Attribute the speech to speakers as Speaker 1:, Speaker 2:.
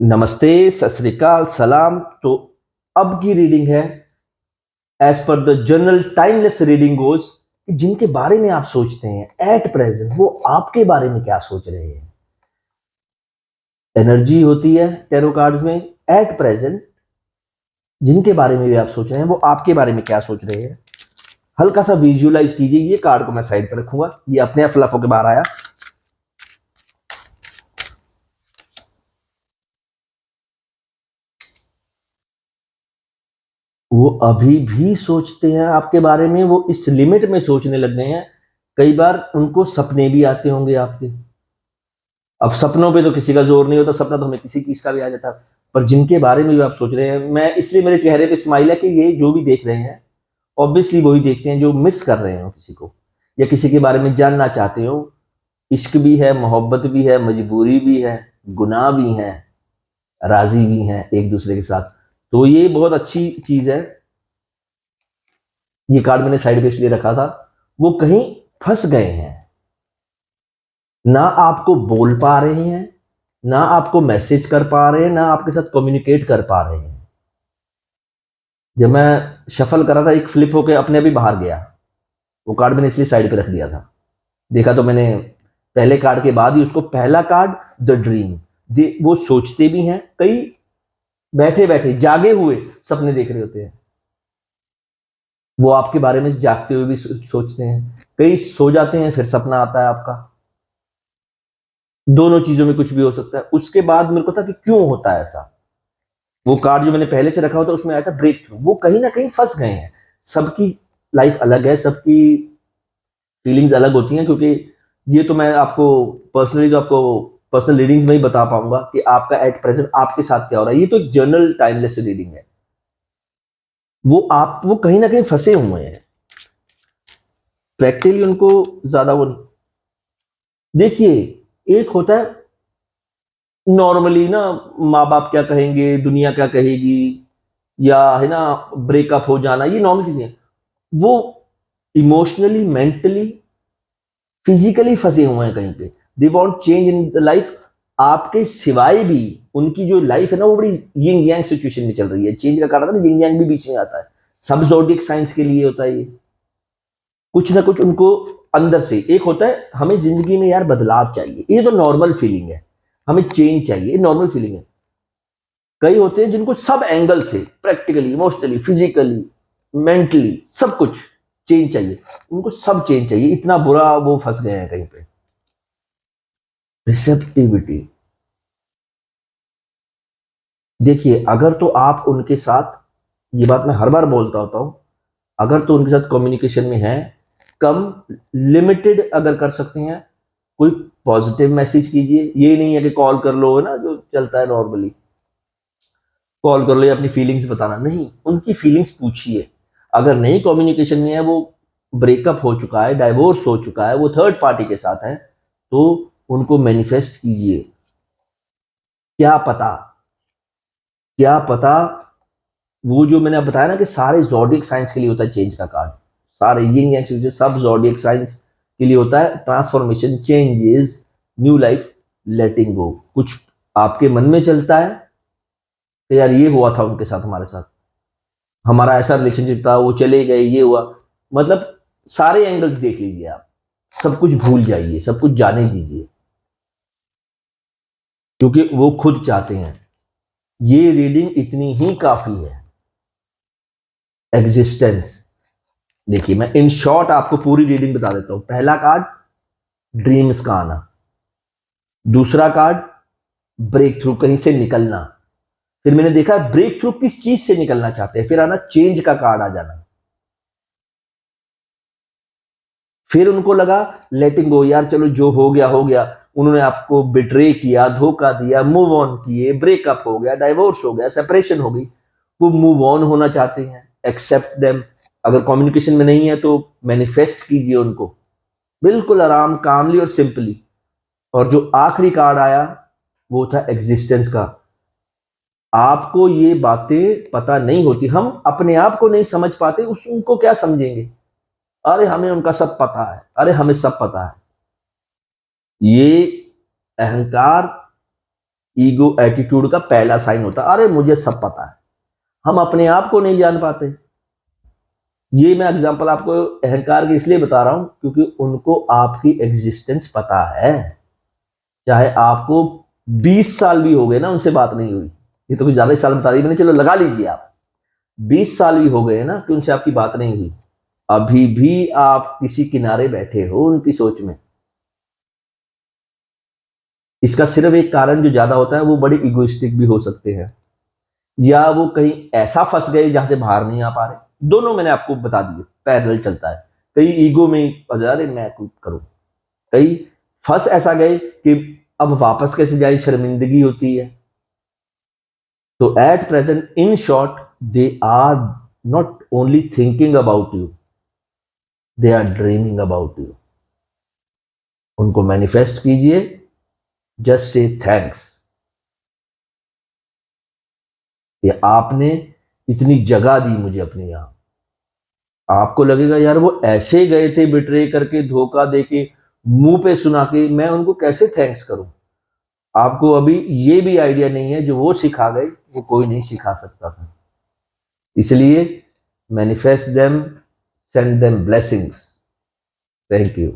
Speaker 1: नमस्ते, सत श्री अकाल, सलाम। तो अब की रीडिंग है as per the general timeless reading goes, जिनके बारे में आप सोचते हैं एट प्रेजेंट वो आपके बारे में क्या सोच रहे हैं। एनर्जी होती है टैरो कार्ड्स में एट प्रेजेंट, जिनके बारे में भी आप सोच रहे हैं वो आपके बारे में क्या सोच रहे हैं। हल्का सा विजुअलाइज कीजिए। ये कार्ड को मैं साइड पर रखूंगा, ये अपने आप फ्लफ होकर बाहर आया। वो अभी भी सोचते हैं आपके बारे में, वो इस लिमिट में सोचने लग गए हैं। कई बार उनको सपने भी आते होंगे आपके। अब सपनों पे तो किसी का जोर नहीं होता, सपना तो हमें किसी चीज का भी आ जाता है। पर जिनके बारे में भी आप सोच रहे हैं, मैं इसलिए मेरे चेहरे पे स्माइल है कि ये जो भी देख रहे हैं ऑब्वियसली वही देखते हैं जो मिस कर रहे हो किसी को, या किसी के बारे में जानना चाहते हो। इश्क भी है, मोहब्बत भी है, मजबूरी भी है, गुनाह भी है, राजी भी हैं एक दूसरे के साथ। तो ये बहुत अच्छी चीज है। ये कार्ड मैंने साइड पे इसलिए रखा था, वो कहीं फंस गए हैं। ना आपको बोल पा रहे हैं, ना आपको मैसेज कर पा रहे हैं, ना आपके साथ कम्युनिकेट कर पा रहे हैं। जब मैं शफल कर रहा था, एक फ्लिप होके अपने भी बाहर गया। वो कार्ड मैंने इसलिए साइड पे रख दिया था। देखा तो मैंने पहले कार्ड के बाद ही उसको, पहला कार्ड द ड्रीम। वो सोचते भी हैं, कई बैठे बैठे जागे हुए सपने देख रहे होते हैं। वो आपके बारे में जागते हुए भी सोचते हैं। कई सो जाते हैं फिर सपना आता है आपका। दोनों चीजों में कुछ भी हो सकता है। उसके बाद मेरे को था कि क्यों होता है ऐसा। वो कार्ड जो मैंने पहले से रखा होता उसमें आया था ब्रेक थ्रू। वो कहीं ना कहीं फंस गए हैं। सबकी लाइफ अलग है, सबकी फीलिंग्स अलग होती हैं। क्योंकि ये तो मैं आपको पर्सनली, जो आपको पर्सनल रीडिंग्स में ही बता पाऊंगा कि आपका एट प्रेजेंट आपके साथ क्या हो रहा है। ये तो एक जनरल टाइमलेस रीडिंग है। वो कहीं ना कहीं फंसे हुए हैं। प्रैक्टिकली उनको ज्यादा वो, देखिए, एक होता है नॉर्मली ना, माँ बाप क्या कहेंगे, दुनिया क्या कहेगी, या है ना ब्रेकअप हो जाना, ये नॉर्मल चीजें हैं। वो इमोशनली, मेंटली, फिजिकली फंसे हुए हैं कहीं पे। They want change in the life. आपके सिवाय भी उनकी जो लाइफ है ना, वो बड़ी यिंग यांग सिचुएशन में चल रही है। चेंज का कारण है ना, यिंग यांग भी बीच में आता है। सब जोडिक साइंस के लिए होता है ये। कुछ ना कुछ उनको अंदर से एक होता है, हमें जिंदगी में यार बदलाव चाहिए, ये तो नॉर्मल फीलिंग है। हमें चेंज चाहिए, ये नॉर्मल फीलिंग है। कई होते हैं जिनको सब एंगल से, प्रैक्टिकली, इमोशनली, फिजिकली, मेंटली, सब कुछ चेंज चाहिए। उनको सब चेंज चाहिए, इतना बुरा वो फंस गए हैं कहीं पे। रिसेप्टिविटी, देखिए, अगर तो आप उनके साथ, ये बात मैं हर बार बोलता होता हूं, अगर तो उनके साथ कम्युनिकेशन में है, कम, लिमिटेड अगर कर सकते हैं, कोई पॉजिटिव मैसेज कीजिए। ये नहीं है कि कॉल कर लो, है ना जो चलता है नॉर्मली, कॉल कर लो या अपनी फीलिंग्स बताना, नहीं, उनकी फीलिंग्स पूछिए। अगर नहीं कम्युनिकेशन में है, वो ब्रेकअप हो चुका है, डाइवोर्स हो चुका है, वो थर्ड पार्टी के साथ है, तो उनको मैनिफेस्ट कीजिए। क्या पता, क्या पता, वो जो मैंने बताया ना कि सारे जॉडिक साइंस के लिए होता है चेंज का कार्ड। सारे यिंग एंड सब जॉडिक साइंस के लिए होता है ट्रांसफॉर्मेशन, चेंजेस, न्यू लाइफ, लेटिंग गो। कुछ आपके मन में चलता है कि यार ये हुआ था उनके साथ, हमारे साथ हमारा ऐसा रिलेशनशिप था, वो चले गए, ये हुआ। मतलब सारे एंगल्स देख लीजिए आप, सब कुछ भूल जाइए, सब कुछ जाने दीजिए, क्योंकि वो खुद चाहते हैं। ये रीडिंग इतनी ही काफी है। एग्जिस्टेंस, देखिए मैं इन शॉर्ट आपको पूरी रीडिंग बता देता हूं। पहला कार्ड ड्रीम्स का आना, दूसरा कार्ड ब्रेक थ्रू, कहीं से निकलना। फिर मैंने देखा ब्रेक थ्रू किस चीज से निकलना चाहते हैं, फिर आना चेंज का कार्ड आ जाना। फिर उनको लगा लेटिंग गो, यार चलो जो हो गया हो गया। उन्होंने आपको बिट्रे किया, धोखा दिया, मूव ऑन किए, ब्रेकअप हो गया, डाइवोर्स हो गया, सेपरेशन हो गई, वो मूव ऑन होना चाहते हैं। Accept them. अगर कम्युनिकेशन में नहीं है तो मैनिफेस्ट कीजिए उनको, बिल्कुल आराम, कामली और सिंपली। और जो आखिरी कार्ड आया वो था एग्जिस्टेंस का। आपको ये बातें पता नहीं होती, हम अपने आप को नहीं समझ पाते, उस उनको क्या समझेंगे। अरे हमें उनका सब पता है, अरे हमें सब पता है। ये अहंकार, ईगो एटीट्यूड का पहला साइन होता है, अरे मुझे सब पता है। हम अपने आप को नहीं जान पाते। ये मैं एग्जांपल आपको अहंकार की इसलिए बता रहा हूं क्योंकि उनको आपकी एग्जिस्टेंस पता है। चाहे आपको 20 साल भी हो गए ना उनसे बात नहीं हुई, ये तो कुछ ज्यादा ही साल बता दी मैंने, चलो लगा लीजिए आप 20 साल भी हो गए ना कि उनसे आपकी बात नहीं हुई, अभी भी आप किसी किनारे बैठे हो उनकी सोच में। इसका सिर्फ एक कारण जो ज्यादा होता है, वो बड़े इगोइस्टिक भी हो सकते हैं, या वो कहीं ऐसा फंस गए जहां से बाहर नहीं आ पा रहे। दोनों मैंने आपको बता दिए, पैरेलल चलता है। कई ईगो में अरे मैं कुछ करूं, कई फंस ऐसा गए कि अब वापस कैसे जाए, शर्मिंदगी होती है। तो at present in short they are not only thinking about you, they are dreaming about you. उनको मैनिफेस्ट कीजिए, जस्ट से थैंक्स, ये आपने इतनी जगह दी मुझे अपने यहां। आपको लगेगा यार वो ऐसे गए थे बिट्रे करके, धोखा देके, मुंह पे सुना के, मैं उनको कैसे थैंक्स करूं। आपको अभी ये भी आइडिया नहीं है जो वो सिखा गए वो कोई नहीं सिखा सकता था। इसलिए manifest them, send them blessings. Thank you.